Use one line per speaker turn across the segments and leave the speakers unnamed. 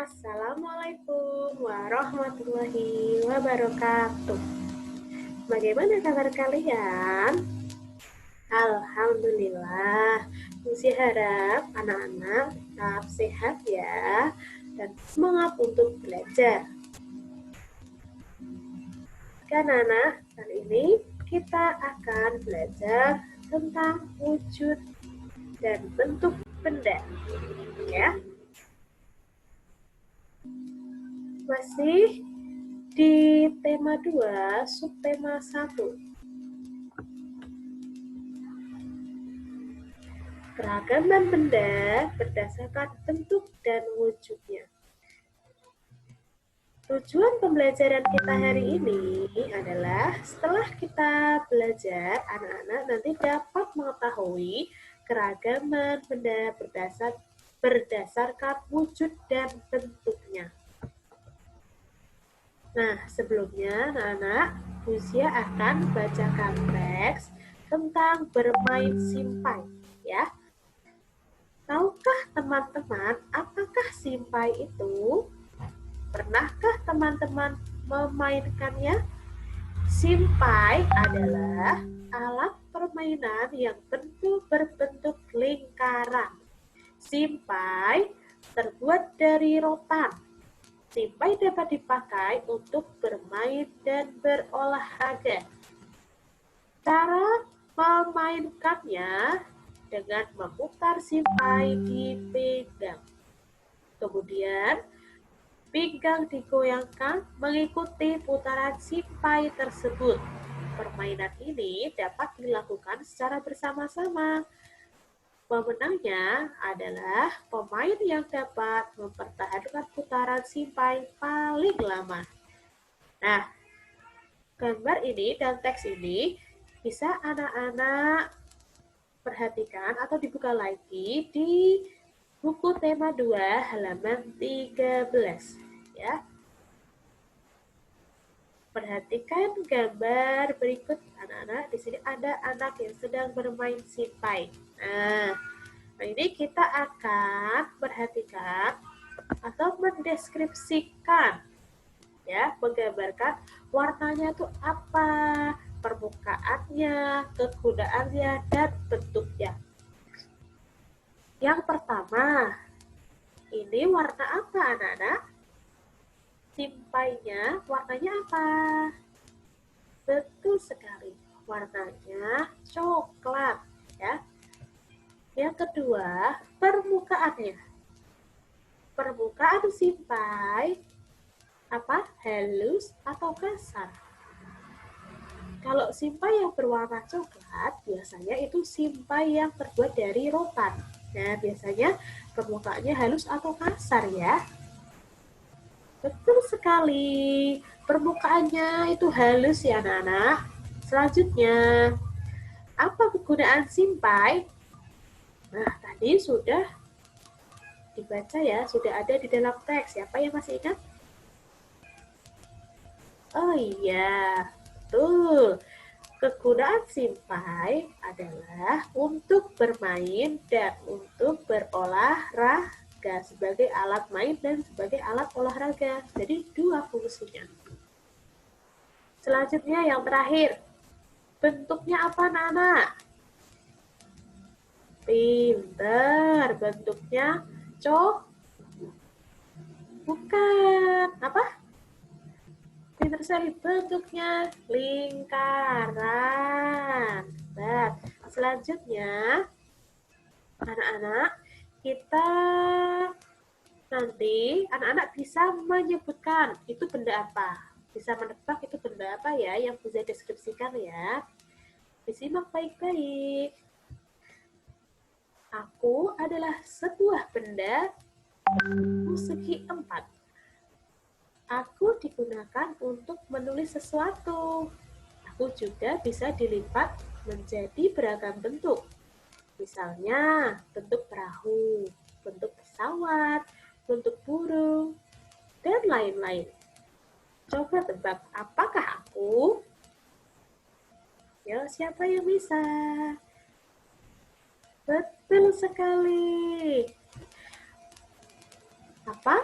Assalamualaikum warahmatullahi wabarakatuh. Bagaimana kabar kalian? Alhamdulillah. Puji harap anak-anak tetap sehat ya dan semangat untuk belajar. Kan anak, kali ini kita akan belajar tentang wujud dan bentuk benda. Ya. Masih di tema 2, subtema 1. Keragaman benda berdasarkan bentuk dan wujudnya. Tujuan pembelajaran kita hari ini adalah setelah kita belajar, anak-anak nanti dapat mengetahui keragaman benda berdasarkan wujud dan bentuknya. Nah, sebelumnya anak-anak, Buzia akan bacakan teks tentang bermain simpai, ya. Tahukah teman-teman apakah simpai itu? Pernahkah teman-teman memainkannya? Simpai adalah alat permainan yang berbentuk lingkaran. Simpai terbuat dari rotan. Simpai dapat dipakai untuk bermain dan berolahraga. Cara memainkannya dengan memutar simpai di pinggang. Kemudian, pinggang digoyangkan mengikuti putaran simpai tersebut. Permainan ini dapat dilakukan secara bersama-sama. Pemenangnya adalah pemain yang dapat mempertahankan putaran simpai paling lama. Nah, gambar ini dan teks ini bisa anak-anak perhatikan atau dibuka lagi di buku tema 2 halaman 13 ya. Perhatikan gambar berikut anak-anak. Di sini ada anak yang sedang bermain simpai. Nah, ini kita akan perhatikan atau mendeskripsikan ya, menggambarkan warnanya itu apa, permukaannya, kegunaannya, dan bentuknya. Yang pertama, ini warna apa anak-anak? Simpainya warnanya apa? Betul sekali, warnanya coklat ya. Yang kedua, permukaannya. Permukaan simpai apa? Halus atau kasar? Kalau simpai yang berwarna coklat, biasanya itu simpai yang terbuat dari rotan. Nah, biasanya permukaannya halus atau kasar ya. Betul sekali. Permukaannya itu halus ya anak-anak. Selanjutnya, apa kegunaan simpai? Nah, tadi sudah dibaca ya, sudah ada di dalam teks. Siapa yang masih ingat? Oh iya, betul. Kegunaan simpai adalah untuk bermain dan untuk berolahraga sebagai alat main dan sebagai alat olahraga. Jadi dua fungsinya. Selanjutnya yang terakhir, bentuknya apa anak-anak? Pinter, bentuknya bukan apa? Pinter sekali, bentuknya lingkaran. Nah, selanjutnya anak-anak, kita nanti anak-anak bisa menyebutkan itu benda apa. Bisa menebak itu benda apa ya yang bisa deskripsikan ya. Disimak baik-baik. Aku adalah sebuah benda segi 4. Aku digunakan untuk menulis sesuatu. Aku juga bisa dilipat menjadi beragam bentuk. Misalnya, bentuk perahu, bentuk pesawat, bentuk burung, dan lain-lain. Coba tebak, apakah aku? Ya, siapa yang bisa? Betul sekali. Apa?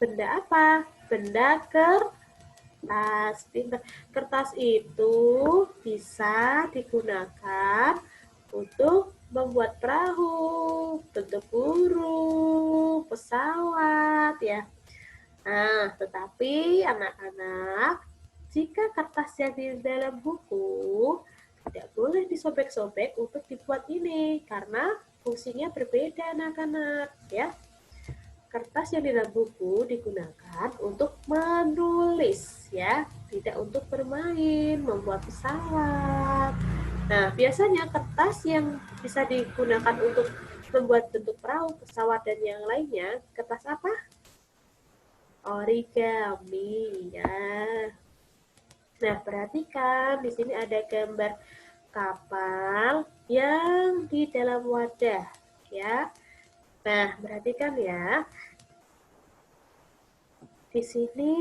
Benda apa? Benda kertas. Pintar. Kertas itu bisa digunakan untuk membuat perahu, bentuk burung, pesawat ya. Nah, tetapi anak-anak, jika kertas yang di dalam buku tidak boleh disobek-sobek untuk dibuat ini karena fungsinya berbeda anak-anak ya. Kertas yang di dalam buku digunakan untuk menulis ya, tidak untuk bermain, membuat pesawat. Nah, biasanya kertas yang bisa digunakan untuk membuat bentuk perahu, pesawat dan yang lainnya, kertas apa? Origami ya. Nah, perhatikan di sini ada gambar kapal yang di dalam wadah ya. Nah, perhatikan ya. Di sini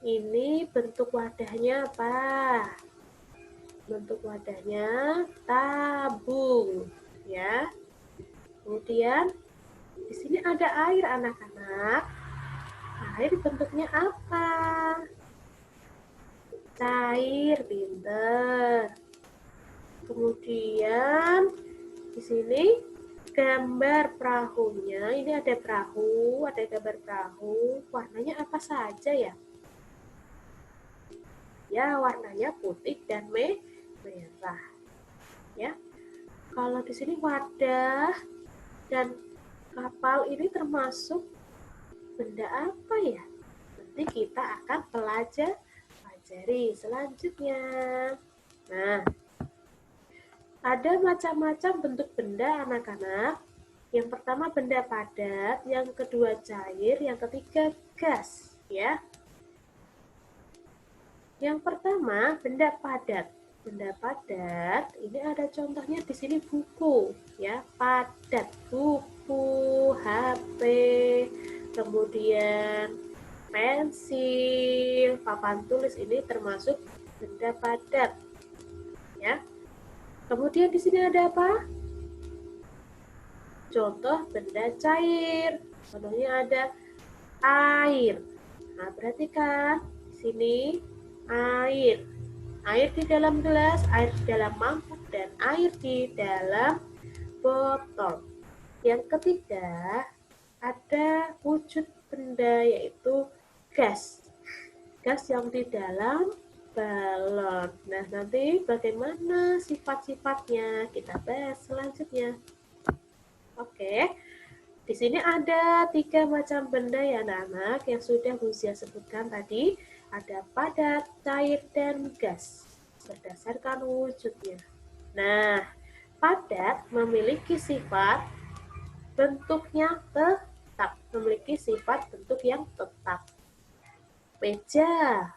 ini bentuk wadahnya apa? Bentuk wadahnya tabung ya. Kemudian di sini ada air anak-anak. Air bentuknya apa? Cair, pinter. Kemudian di sini gambar perahunya. Ini ada perahu, ada gambar perahu. Warnanya apa saja ya? Ya, warnanya putih dan merah. Ya. Kalau di sini wadah dan kapal ini termasuk benda apa ya? Nanti kita akan pelajari selanjutnya. Nah, ada macam-macam bentuk benda anak-anak. Yang pertama benda padat, yang kedua cair, yang ketiga gas, ya. Yang pertama benda padat. Benda padat, ini ada contohnya di sini buku, ya, padat, buku, HP, kemudian pensil, papan tulis ini termasuk benda padat, ya. Kemudian di sini ada apa? Contoh benda cair. Contohnya ada air. Nah, perhatikan di sini air. Air di dalam gelas, air di dalam mangkuk, dan air di dalam botol. Yang ketiga, ada wujud benda yaitu gas. Gas yang di dalam balon. Nah, nanti bagaimana sifat-sifatnya kita bahas selanjutnya. Oke, di sini ada 3 macam benda ya anak-anak yang sudah Buzia sebutkan tadi. Ada padat, cair, dan gas berdasarkan wujudnya. Nah, padat memiliki sifat bentuknya tetap, memiliki sifat bentuk yang tetap. Meja,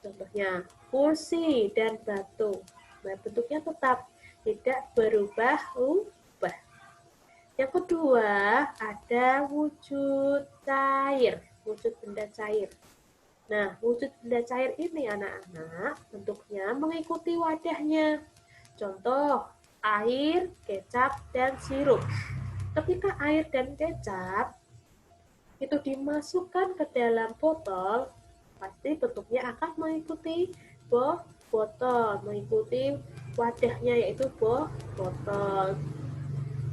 contohnya kursi dan batu. Nah, bentuknya tetap, tidak berubah-ubah. Yang kedua, ada wujud cair, wujud benda cair. Nah, wujud benda cair ini anak-anak bentuknya mengikuti wadahnya. Contoh, air, kecap, dan sirup. Ketika air dan kecap itu dimasukkan ke dalam botol, pasti bentuknya akan mengikuti botol, mengikuti wadahnya yaitu botol.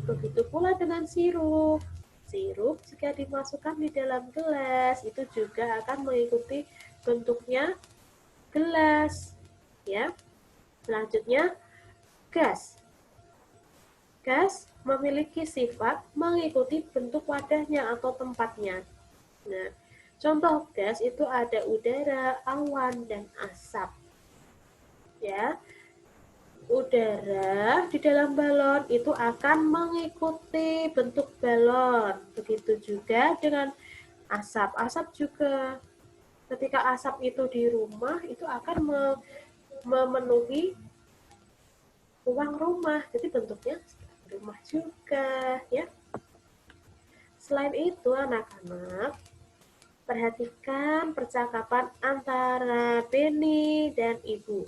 Begitu pula dengan sirup. Sirup jika dimasukkan di dalam gelas itu juga akan mengikuti bentuknya gelas. Ya. Selanjutnya gas. Gas memiliki sifat mengikuti bentuk wadahnya atau tempatnya. Nah, contoh gas itu ada udara, awan, dan asap. Ya. Udara di dalam balon itu akan mengikuti bentuk balon. Begitu juga dengan asap. Asap juga ketika asap itu di rumah itu akan memenuhi ruang rumah. Jadi bentuknya rumah juga ya. Selain itu anak-anak perhatikan percakapan antara Penny dan ibu.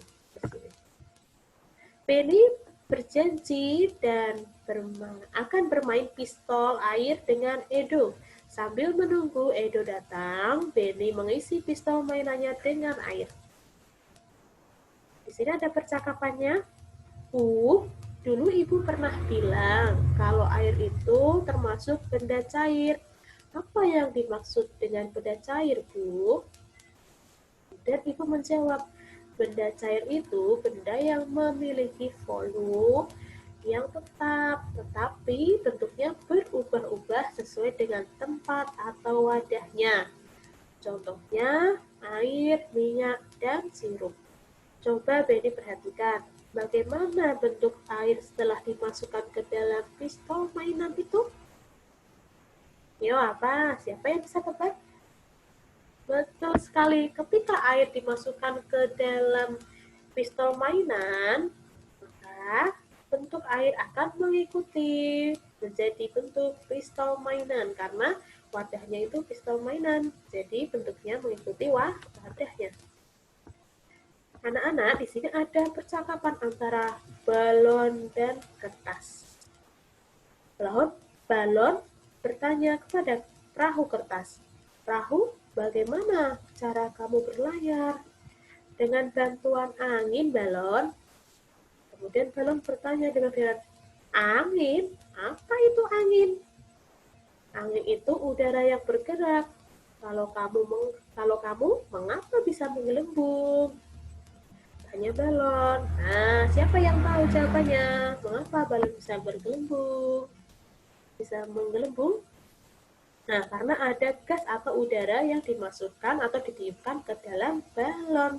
Penny berjanji dan akan bermain pistol air dengan Edo Sambil menunggu Edo datang, Benny mengisi pistol mainannya dengan air. Di sini ada percakapannya. Dulu ibu pernah bilang kalau air itu termasuk benda cair. Apa yang dimaksud dengan benda cair, Bu? Dan ibu menjawab, benda cair itu benda yang memiliki volume yang tetap, tetapi bentuknya berubah-ubah sesuai dengan tempat atau wadahnya. Contohnya, air, minyak, dan sirup. Coba Benny perhatikan, bagaimana bentuk air setelah dimasukkan ke dalam pistol mainan itu? Yo, apa? Siapa yang bisa tebak? Betul sekali. Ketika air dimasukkan ke dalam pistol mainan, maka bentuk air akan mengikuti menjadi bentuk pistol mainan karena wadahnya itu pistol mainan. Jadi bentuknya mengikuti wadahnya. Anak-anak, di sini ada percakapan antara balon dan kertas. Balon bertanya kepada perahu kertas, "Perahu, bagaimana cara kamu berlayar?" "Dengan bantuan angin, Balon." Kemudian balon bertanya dengan heran, "Angin? Apa itu angin?" "Angin itu udara yang bergerak. Kalau kamu, mengapa bisa menggelembung?" Tanya balon. Nah, siapa yang tahu jawabannya? Mengapa balon bisa bergelembung? Bisa menggelembung? Nah, karena ada gas atau udara yang dimasukkan atau ditiupkan ke dalam balon.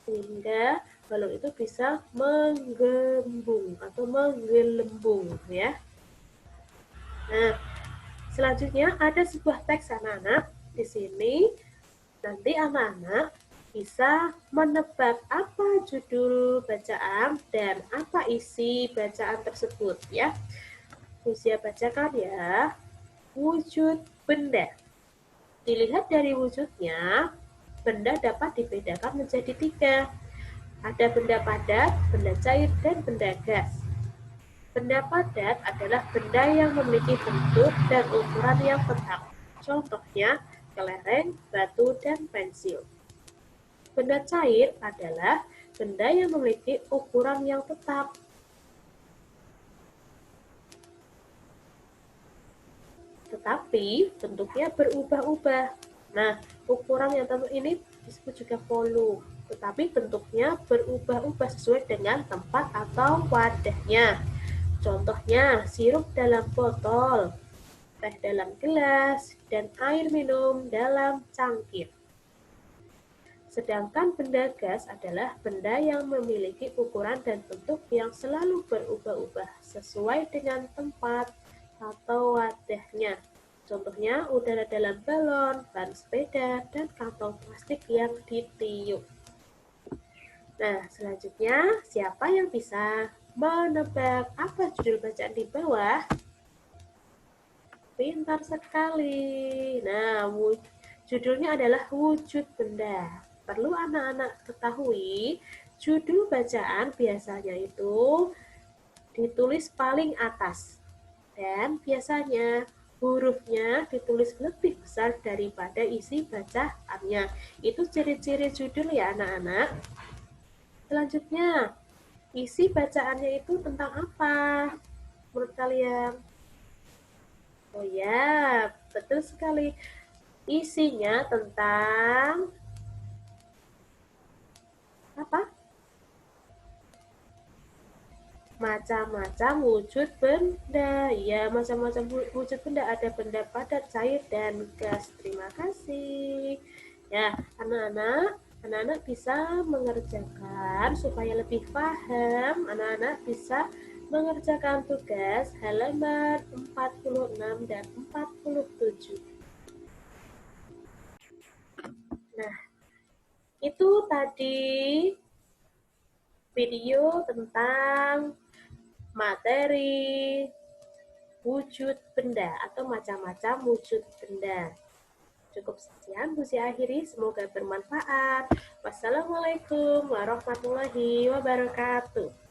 Sehingga balon itu bisa menggelembung atau menggelembung ya. Nah, selanjutnya ada sebuah teks anak-anak. Di sini nanti anak-anak bisa menebak apa judul bacaan dan apa isi bacaan tersebut ya. Usia bacakan ya. Wujud benda. Dilihat dari wujudnya, benda dapat dibedakan menjadi 3. Ada benda padat, benda cair, dan benda gas. Benda padat adalah benda yang memiliki bentuk dan ukuran yang tetap. Contohnya, kelereng, batu, dan pensil. Benda cair adalah benda yang memiliki ukuran yang tetap. Tetapi bentuknya berubah-ubah. Nah, ukuran yang tentu ini disebut juga volume, tetapi bentuknya berubah-ubah sesuai dengan tempat atau wadahnya. Contohnya, sirup dalam botol, teh dalam gelas, dan air minum dalam cangkir. Sedangkan benda gas adalah benda yang memiliki ukuran dan bentuk yang selalu berubah-ubah sesuai dengan tempat atau wadahnya. Contohnya udara dalam balon, ban sepeda, dan kantong plastik yang ditiup. Nah, selanjutnya siapa yang bisa menebak apa judul bacaan di bawah? Pintar sekali. Nah, judulnya adalah wujud benda. Perlu anak-anak ketahui, judul bacaan biasanya itu ditulis paling atas. Dan biasanya hurufnya ditulis lebih besar daripada isi bacaannya. Itu ciri-ciri judul ya anak-anak. Selanjutnya, isi bacaannya itu tentang apa menurut kalian? Oh ya, betul sekali. Isinya tentang apa? Macam-macam wujud benda. Ya, macam-macam wujud benda. Ada benda padat, cair, dan gas. Terima kasih. Ya, anak-anak bisa mengerjakan supaya lebih paham. Anak-anak bisa mengerjakan tugas halaman 46 dan 47. Nah, itu tadi video tentang materi wujud benda atau macam-macam wujud benda. Cukup sekian Bu akhiri, semoga bermanfaat. Wassalamualaikum warahmatullahi wabarakatuh.